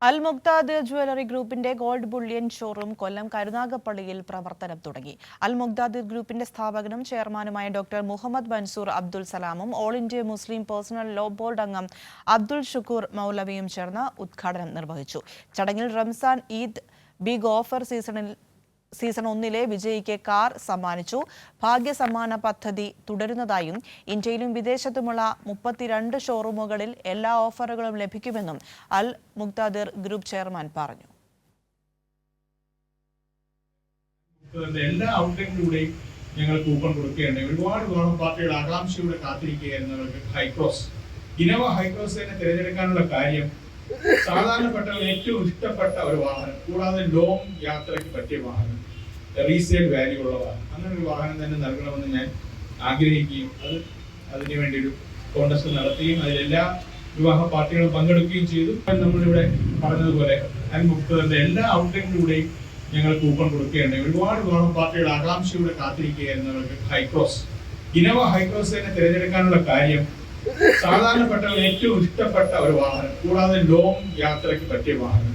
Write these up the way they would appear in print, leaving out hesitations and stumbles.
അൽ Muqtadir jewellery ഗ്രൂപ്പിന്റെ gold bullion showroom Kollam കരുനാഗപ്പള്ളിയിൽ പ്രവർത്തനം തുടങ്ങി. അൽ മുക്താദിർ ഗ്രൂപ്പിന്റെ സ്ഥാപകനും ചെയർമാനുമായ ഡോക്ടർ മുഹമ്മദ് മൻസൂർ അബ്ദുൽ സലാമും all India Muslim personal law board അംഗം അബ്ദുൽ ഷുക്കൂർ മൗലവിയും ചേർന്ന് ഉദ്ഘാടനം നിർവഹിച്ചു. ചടങ്ങിൽ Ramzan Eid big offer season 1 വിജയിക്ക് കാർ സമ്മാനിച്ചു. ഭാഗ്യസമ്മാന പദ്ധതി തുടരുന്നതായും ഇന്ത്യയിലും വിദേശത്തുമുള്ള 32 ഷോറൂമുകളിൽ എല്ലാ ഓഫറുകളും ലഭിക്കുമെന്നും അൽ മുക്താദിർ ഗ്രൂപ്പ് ചെയർമാൻ പറഞ്ഞു. എല്ലാ ഔട്ട്ലെറ്റിലൂടെയും ഞങ്ങൾ കൂപ്പൺ കൊടുക്കുകയാണ്. ഒരുപാട് പാർട്ടികൾ ആകാംക്ഷയോടെ കാത്തിരിക്കുകയായിരുന്നവർക്ക് ഹൈക്രോസ് ഇനോവ ഹൈക്രോസ് തന്നെ തിരഞ്ഞെടുക്കാനുള്ള കാര്യം സാധാരണപ്പെട്ടവർക്ക് ഏറ്റവും ഇഷ്ടപ്പെട്ട ഒരു വാഹനം, കൂടാതെ ലോങ് യാത്രയ്ക്ക് പറ്റിയ വാഹനം, റീസെയിൽ വാല്യൂ ഉള്ള വാഹനം, അങ്ങനെ ഒരു വാഹനം തന്നെ നൽകണമെന്ന് ഞാൻ ആഗ്രഹിക്കുകയും അതിനു വേണ്ടി ഒരു കോൺടെസ്റ്റ് നടത്തുകയും അതിലെല്ലാ വിവാഹ പാർട്ടികളും പങ്കെടുക്കുകയും ചെയ്തു. നമ്മളിവിടെ പറഞ്ഞതുപോലെ അൽ മുക്താദിന്റെ എല്ലാ ഔട്ട്ലെറ്റിലൂടെയും ഞങ്ങൾ കൂപ്പൺ കൊടുക്കുകയാണ്. ഒരുപാട് പാർട്ടികൾ ആകാംക്ഷയോടെ കാത്തിരിക്കുകയായിരുന്നവർക്ക് ഹൈക്രോസ് ഇനോവ ഹൈക്രോസ് തന്നെ തിരഞ്ഞെടുക്കാനുള്ള കാര്യം സാധാരണപ്പെട്ടവർക്ക് ഏറ്റവും ഇഷ്ടപ്പെട്ട ഒരു വാഹനം, കൂടാതെ ലോങ് യാത്രയ്ക്ക് പറ്റിയ വാഹനം,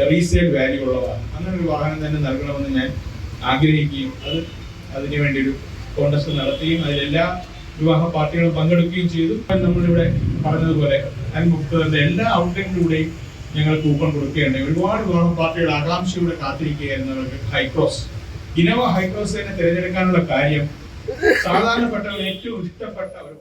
റീസെയിൽ വാല്യൂ ഉള്ള വാഹനം, അങ്ങനെ ഒരു വാഹനം തന്നെ നൽകണമെന്ന് ഞാൻ ആഗ്രഹിക്കുകയും അതിനു വേണ്ടി ഒരു കോൺടെസ്റ്റ് നടത്തുകയും അതിലെല്ലാ വിവാഹ പാർട്ടികളും പങ്കെടുക്കുകയും ചെയ്തു. നമ്മളിവിടെ പറഞ്ഞതുപോലെ അൽ മുക്താദിന്റെ എല്ലാ ഔട്ട്ലെറ്റിലൂടെയും ഞങ്ങൾ കൂപ്പൺ കൊടുക്കുകയാണ്. ഒരുപാട് പാർട്ടികൾ ആകാംക്ഷയോടെ കാത്തിരിക്കുകയായിരുന്നവർക്ക് ഹൈക്രോസ് ഇനോവ ഹൈക്രോസ് തന്നെ തിരഞ്ഞെടുക്കാനുള്ള കാര്യം സാധാരണപ്പെട്ടവർക്ക് ഏറ്റവും ഇഷ്ടപ്പെട്ട ഒരു